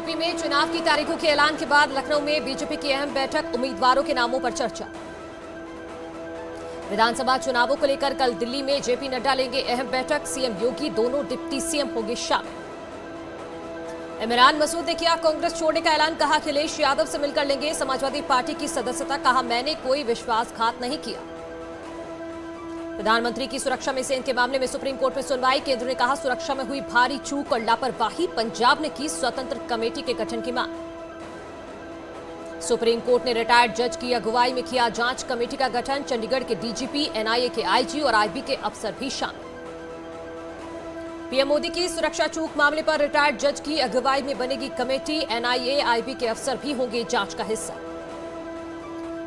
UP में चुनाव की तारीखों के ऐलान के बाद लखनऊ में बीजेपी की अहम बैठक, उम्मीदवारों के नामों पर चर्चा। विधानसभा चुनावों को लेकर कल दिल्ली में जेपी नड्डा लेंगे अहम बैठक, सीएम योगी दोनों डिप्टी सीएम होंगे शामिल। इमरान मसूद ने किया कांग्रेस छोड़ने का ऐलान, कहा अखिलेश यादव से मिलकर लेंगे समाजवादी पार्टी की सदस्यता, कहा मैंने कोई विश्वासघात नहीं किया। प्रधानमंत्री की सुरक्षा में सेंध के मामले में सुप्रीम कोर्ट में सुनवाई, केंद्र ने कहा सुरक्षा में हुई भारी चूक और लापरवाही, पंजाब ने की स्वतंत्र कमेटी के गठन की मांग। सुप्रीम कोर्ट ने रिटायर्ड जज की अगुवाई में किया जांच कमेटी का गठन, चंडीगढ़ के डीजीपी, एनआईए के आईजी और आईबी के अफसर भी शामिल। पीएम मोदी की सुरक्षा चूक मामले पर रिटायर्ड जज की अगुवाई में बनेगी कमेटी, एनआईए, आईबी के अफसर भी होंगे जांच का हिस्सा।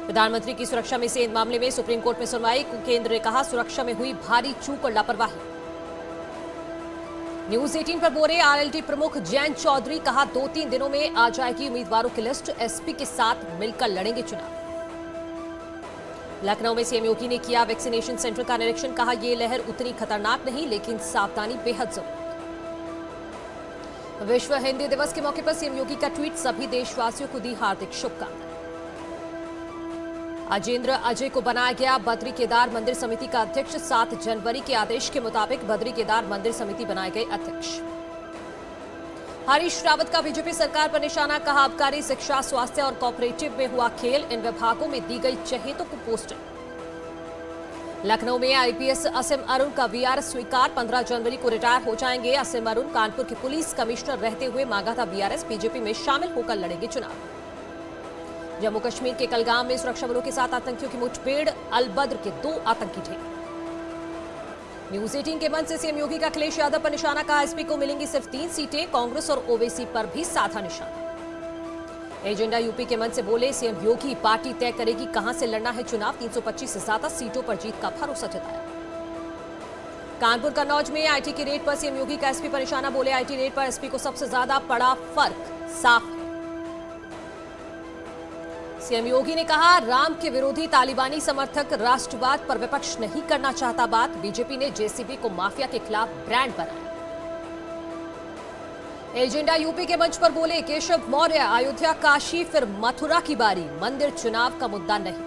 प्रधानमंत्री की सुरक्षा में सेंध मामले में सुप्रीम कोर्ट में सुनवाई, केंद्र ने कहा सुरक्षा में हुई भारी चूक और लापरवाही। न्यूज 18 पर बोले आरएलडी प्रमुख जयंत चौधरी, कहा 2-3 दिनों में आ जाएगी उम्मीदवारों की लिस्ट, एसपी के साथ मिलकर लड़ेंगे चुनाव। लखनऊ में सीएम योगी ने किया वैक्सीनेशन सेंटर का निरीक्षण, कहा यह लहर उतनी खतरनाक नहीं लेकिन सावधानी बेहद जरूरी। विश्व हिंदी दिवस के मौके पर सीएम योगी का ट्वीट, सभी देशवासियों को दी हार्दिक शुभकामनाएं। अजेंद्र अजय को बनाया गया बद्री केदार मंदिर समिति का अध्यक्ष, 7 जनवरी के आदेश के मुताबिक बद्री केदार मंदिर समिति बनाए गए अध्यक्ष। हरीश रावत का बीजेपी सरकार पर निशाना, कहा आबकारी, शिक्षा, स्वास्थ्य और कोऑपरेटिव में हुआ खेल, इन विभागों में दी गई चहेतों को पोस्टर। लखनऊ में आईपीएस असीम अरुण का वीआरएस स्वीकार, 15 जनवरी को रिटायर हो जाएंगे असीम अरुण, कानपुर के पुलिस कमिश्नर रहते हुए मांगा था वीआरएस, बीजेपी में शामिल होकर लड़ेंगे चुनाव। जम्मू कश्मीर के कलगाम में सुरक्षा बलों के साथ आतंकियों की मुठभेड़, अलबद्र के 2 आतंकी ढेर। न्यूज 18 के मंच से सीएम योगी का अखिलेश यादव पर निशाना, कहा एसपी को मिलेंगी सिर्फ 3 सीटें, कांग्रेस और ओवैसी पर भी साधा निशाना। एजेंडा यूपी के मंच से बोले सीएम योगी, पार्टी तय करेगी कहां से लड़ना है चुनाव, 325 से ज्यादा सीटों पर जीत का भरोसा जताया। कानपुर कन्नौज में आईटी की रेड पर सीएम योगी का एसपी पर निशाना, बोले आईटी रेड पर एसपी को सबसे ज्यादा पड़ा फर्क साफ है। सीएम योगी ने कहा राम के विरोधी तालिबानी समर्थक राष्ट्रवाद पर विपक्ष नहीं करना चाहता बात, बीजेपी ने जेसीबी को माफिया के खिलाफ ब्रांड बनाया। एजेंडा यूपी के मंच पर बोले केशव मौर्य, अयोध्या, काशी फिर मथुरा की बारी, मंदिर चुनाव का मुद्दा नहीं।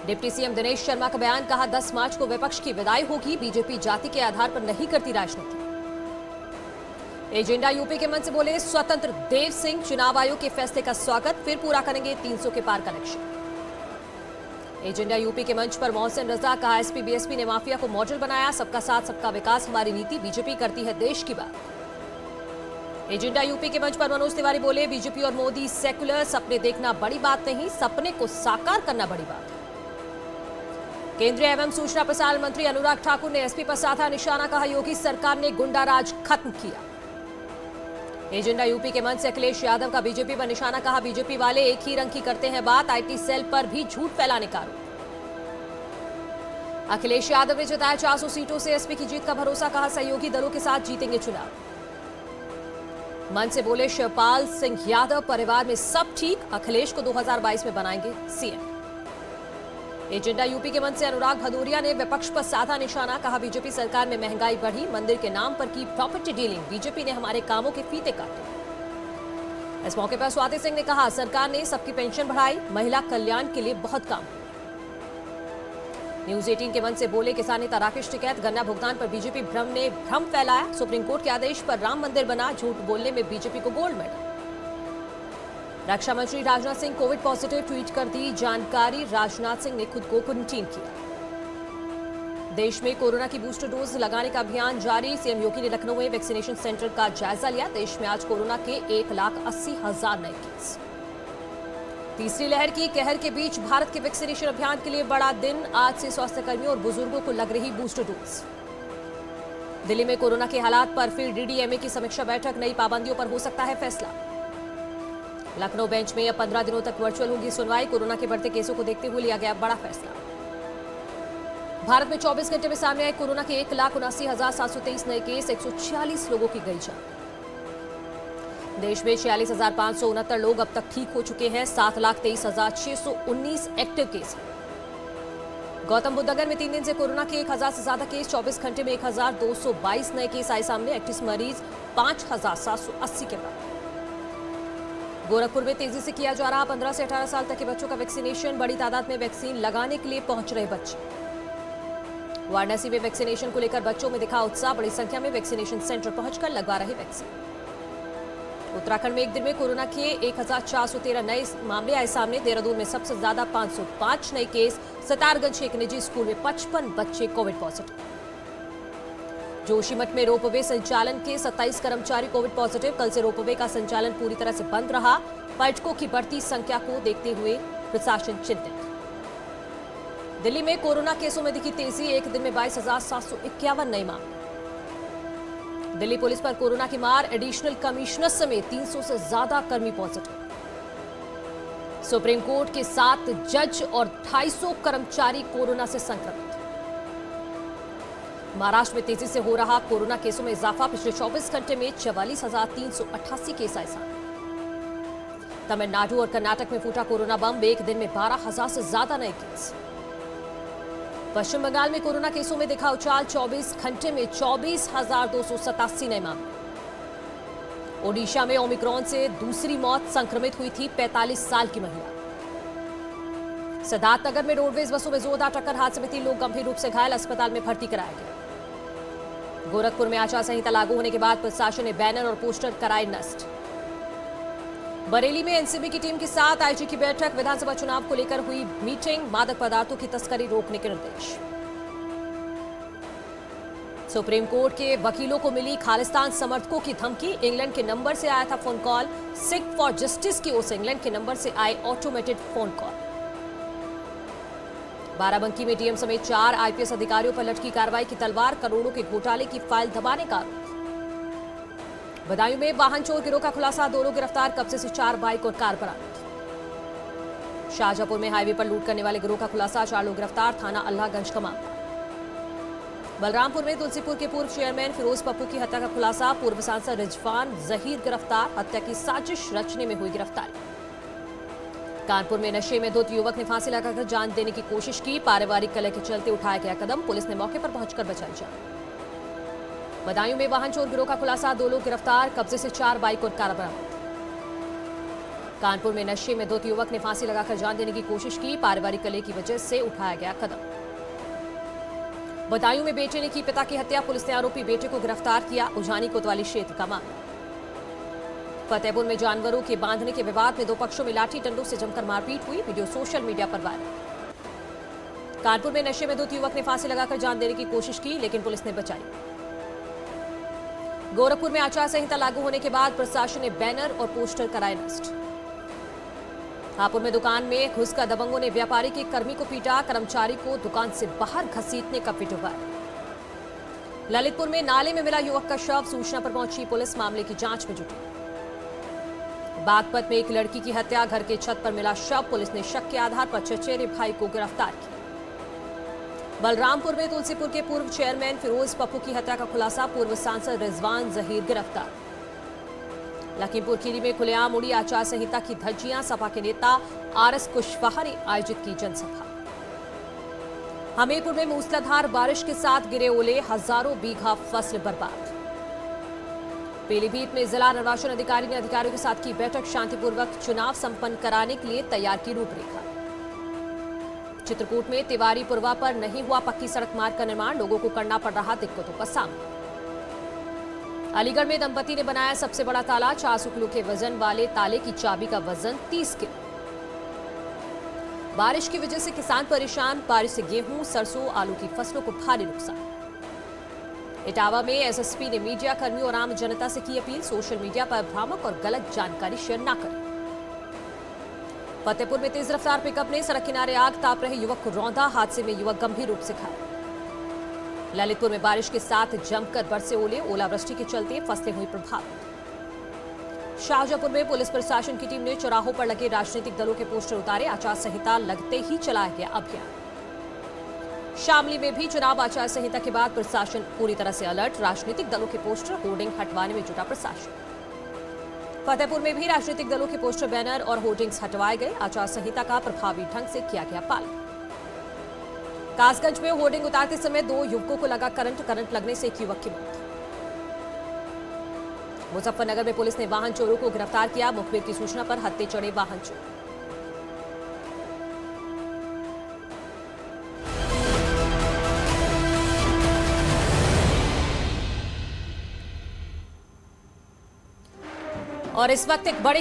डिप्टी सीएम दिनेश शर्मा का बयान, कहा 10 मार्च को विपक्ष की विदाई होगी, बीजेपी जाति के आधार पर नहीं करती राजनीति। एजेंडा यूपी के मंच से बोले स्वतंत्र देव सिंह, चुनाव आयोग के फैसले का स्वागत, फिर पूरा करेंगे 300 के पार का लक्ष्य। एजेंडा यूपी के मंच पर मोहसिन रजा, कहा एसपी बीएसपी ने माफिया को मॉडल बनाया, सबका साथ सबका विकास हमारी नीति, बीजेपी करती है देश की बात। एजेंडा यूपी के मंच पर मनोज तिवारी बोले बीजेपी और मोदी सेक्युलर, सपने देखना बड़ी बात नहीं, सपने को साकार करना बड़ी बात है। केंद्रीय एवं सूचना प्रसारण मंत्री अनुराग ठाकुर ने एसपी पर साधा निशाना, कहा योगी सरकार ने गुंडाराज खत्म किया। एजेंडा यूपी के मंच से अखिलेश यादव का बीजेपी पर निशाना, कहा बीजेपी वाले एक ही रंग की करते हैं बात, आईटी सेल पर भी झूठ फैलाने का आरोप। अखिलेश यादव ने जताया 400 सीटों से एसपी की जीत का भरोसा, कहा सहयोगी दलों के साथ जीतेंगे चुनाव। मंच से बोले शिवपाल सिंह यादव, परिवार में सब ठीक, अखिलेश को 2022 में बनाएंगे सीएम। एजेंडा यूपी के मंच से अनुराग भदौरिया ने विपक्ष पर साधा निशाना, कहा बीजेपी सरकार में महंगाई बढ़ी, मंदिर के नाम पर की प्रॉपर्टी डीलिंग, बीजेपी ने हमारे कामों के फीते काटे। इस मौके पर स्वाति सिंह ने कहा सरकार ने सबकी पेंशन बढ़ाई, महिला कल्याण के लिए बहुत काम। न्यूज 18 के मंच से बोले किसान नेता राकेश टिकैत, गन्ना भुगतान पर बीजेपी ने भ्रम फैलाया, सुप्रीम कोर्ट के आदेश पर राम मंदिर बना, झूठ बोलने में बीजेपी को गोल्ड मेडल। रक्षा मंत्री Rajnath Singh Covid positive, tweet कर दी जानकारी, राजनाथ सिंह ने खुद को क्वारंटीन किया। देश में कोरोना की बूस्टर डोज लगाने का अभियान जारी, सीएम योगी ने लखनऊ में वैक्सीनेशन सेंटर का जायजा लिया, देश में आज कोरोना के 1,80,000 नए केस। तीसरी लहर की कहर के बीच भारत के वैक्सीनेशन अभियान के लिए बड़ा दिन, आज से स्वास्थ्य कर्मियों और बुजुर्गों को लग रही बूस्टर डोज। दिल्ली में कोरोना के हालात पर फिर डीडीएमए की समीक्षा बैठक, नई पाबंदियों पर हो सकता है फैसला। लखनऊ बेंच में अब 15 दिनों तक वर्चुअल होगी सुनवाई, कोरोना के बढ़ते केसों को देखते हुए लिया गया बड़ा फैसला। भारत में 24 घंटे में सामने आए कोरोना के 1,79,723 नए केस, 146 लोगों की गई जान। देश में 46,569 लोग अब तक ठीक हो चुके हैं, 7,23,619 एक्टिव केस। गौतम बुद्ध नगर में 3 दिन से कोरोना के 1,000 से ज्यादा केस, 24 घंटे में 1,222 नए केस आए सामने, एक्टिव मरीज 5,780 के बाद। गोरखपुर में तेजी से किया जा रहा 15 से 18 साल तक के बच्चों का वैक्सीनेशन। बड़ी तादाद में वैक्सीन लगाने के लिए पहुंच रहे बच्चे। वाराणसी में वैक्सीनेशन को लेकर बच्चों में दिखा उत्साह। बड़ी संख्या में वैक्सीनेशन सेंटर पहुंचकर लगवा रहे वैक्सीन। उत्तराखंड में एक दिन में कोरोना के 1413 नए मामले आए सामने। देहरादून में सबसे ज्यादा 505 नए केस। सितारगंज के एक निजी स्कूल में 55 बच्चे कोविड पॉजिटिव। जोशीमठ में रोपवे संचालन के 27 कर्मचारी कोविड पॉजिटिव। कल से रोपवे का संचालन पूरी तरह से बंद रहा। पर्यटकों की बढ़ती संख्या को देखते हुए प्रशासन चिंतित। दिल्ली में कोरोना केसों में दिखी तेजी। एक दिन में 22,751 नए मामले। दिल्ली पुलिस पर कोरोना की मार। एडिशनल कमिश्नर समेत 300 से ज्यादा कर्मी पॉजिटिव। सुप्रीम कोर्ट के 7 जज और 250 कर्मचारी कोरोना से संक्रमित। महाराष्ट्र में तेजी से हो रहा कोरोना केसों में इजाफा। पिछले 24 घंटे में 44,388 केस आए सामने। तमिलनाडु और कर्नाटक में फूटा कोरोना बम। एक दिन में 12,000 से ज्यादा नए केस। पश्चिम बंगाल में कोरोना केसों में दिखा उछाल। 24 घंटे में 24,287 नए मामले। ओडिशा में ओमिक्रॉन से दूसरी मौत। संक्रमित हुई थी 45 साल की महिला। सिद्धार्थनगर में रोडवेज बसों में जोरदार टक्कर। हादसे में 3 लोग गंभीर रूप से घायल। अस्पताल में भर्ती कराया गया। गोरखपुर में आचार संहिता लागू होने के बाद प्रशासन ने बैनर और पोस्टर कराए नष्ट। बरेली में एनसीबी की टीम के साथ आईजी की बैठक। विधानसभा चुनाव को लेकर हुई मीटिंग। मादक पदार्थों की तस्करी रोकने के निर्देश। सुप्रीम कोर्ट के वकीलों को मिली खालिस्तान समर्थकों की धमकी। इंग्लैंड के नंबर से आया था phone call. Sikh for justice की ओर से इंग्लैंड के नंबर से आए ऑटोमेटेड फोन कॉल। बाराबंकी में डीएम समेत 4 आईपीएस अधिकारियों पर लटकी कार्रवाई की तलवार। करोड़ों के घोटाले की फाइल दबाने का आरोप। बदायूं में वाहन चोर गिरोह का खुलासा। 2 लोग गिरफ्तार। कब्जे से 4 बाइक और कार बरामद। शाहजहांपुर में हाईवे पर लूट करने वाले गिरोह का खुलासा। 4 लोग गिरफ्तार। थाना अल्लाहगंज का मामला। बलरामपुर में तुलसीपुर के पूर्व चेयरमैन फिरोज पप्पू की हत्या का खुलासा। पूर्व सांसद रिजवान जहीर गिरफ्तार। हत्या की साजिश रचने में हुई गिरफ्तारी। कानपुर में नशे में धुत युवक ने फांसी लगाकर जान देने की कोशिश की। पारिवारिक कलह के चलते उठाया गया कदम। पुलिस ने मौके पर पहुंचकर बचाई जान। बदायूं में वाहन चोर गिरोह का खुलासा। 2 लोग गिरफ्तार। कब्जे से 4 बाइक और कार बरामद। कानपुर में नशे में धुत युवक ने फांसी लगाकर जान देने की कोशिश की। पारिवारिक कलह की वजह से उठाया गया कदम। बदायूं में बेटे ने की पिता की हत्या। पुलिस ने आरोपी बेटे को गिरफ्तार किया। उजानी कोतवाली क्षेत्र का मामला। फतेहपुर में जानवरों के बांधने के विवाद में 2 पक्षों में लाठी डंडों से जमकर मारपीट हुई। वीडियो सोशल मीडिया पर वायरल। कानपुर में नशे में धुत युवक ने फांसी लगाकर जान देने की कोशिश की, लेकिन पुलिस ने बचाई। गोरखपुर में आचार संहिता लागू होने के बाद प्रशासन ने बैनर और पोस्टर कराए नष्ट। हापुड़ में दुकान में घुसकर दबंगों ने व्यापारी के कर्मी को पीटा। कर्मचारी को दुकान से बाहर घसीटने का वीडियो वायरल। ललितपुर में नाले में मिला युवक का शव। सूचना पर पहुंची पुलिस मामले की जांच में जुटी। बागपत में एक लड़की की हत्या। घर के छत पर मिला शव। पुलिस ने शक के आधार पर चचेरे भाई को गिरफ्तार किया। बलरामपुर में तुलसीपुर के पूर्व चेयरमैन फिरोज पप्पू की हत्या का खुलासा। पूर्व सांसद रिजवान जहीर गिरफ्तार। लखीमपुर खीरी में खुलेआम उड़ी आचार संहिता की धज्जियां। सपा के नेता आरएस कुशवाहा ने आयोजित की जनसभा। हमीरपुर में मूसलाधार बारिश के साथ गिरे ओले। हजारों बीघा फसल बर्बाद। पीलीभीत में जिला निर्वाचन अधिकारी ने अधिकारियों के साथ की बैठक। शांतिपूर्वक चुनाव संपन्न कराने के लिए तैयार की रूपरेखा। चित्रकूट में तिवारीपुरवा पर नहीं हुआ पक्की सड़क मार्ग का निर्माण। लोगों को करना पड़ रहा दिक्कतों का सामना। अलीगढ़ में दंपति ने बनाया सबसे बड़ा ताला। 400 किलो के वजन वाले ताले की चाबी का वजन 30 किलो। बारिश की वजह से किसान परेशान। बारिश से गेहूं, सरसों, आलू की फसलों को भारी नुकसान। इटावा में एसएसपी ने मीडिया कर्मियों और आम जनता से की अपील। सोशल मीडिया पर भ्रामक और गलत जानकारी शेयर न करें। फतेहपुर में तेज रफ्तार पिकअप ने सड़क किनारे आग ताप रहे युवक को रौंदा। हादसे में युवक गंभीर रूप से घायल। ललितपुर में बारिश के साथ जमकर बरसे ओले। ओलावृष्टि के चलते फसलें हुई प्रभावित। शाहजहांपुर में पुलिस प्रशासन की टीम ने चौराहों पर लगे राजनीतिक दलों के पोस्टर उतारे। आचार संहिता लगते ही चलाया गया अभियान। शामली में भी चुनाव आचार संहिता के बाद प्रशासन पूरी तरह से अलर्ट। राजनीतिक दलों के पोस्टर होर्डिंग हटवाने में जुटा प्रशासन। फतेहपुर में भी राजनीतिक दलों के पोस्टर, बैनर और होर्डिंग्स हटवाए गए। आचार संहिता का प्रभावी ढंग से किया गया पालन। कासगंज में होर्डिंग उतारते समय 2 युवकों को लगा करंट लगने से एक युवक की मौत। मुजफ्फरनगर में पुलिस ने वाहन चोरों को गिरफ्तार किया। मुखबिर की सूचना पर हत्थे चढ़े वाहन चोर। और इस वक्त एक बड़ी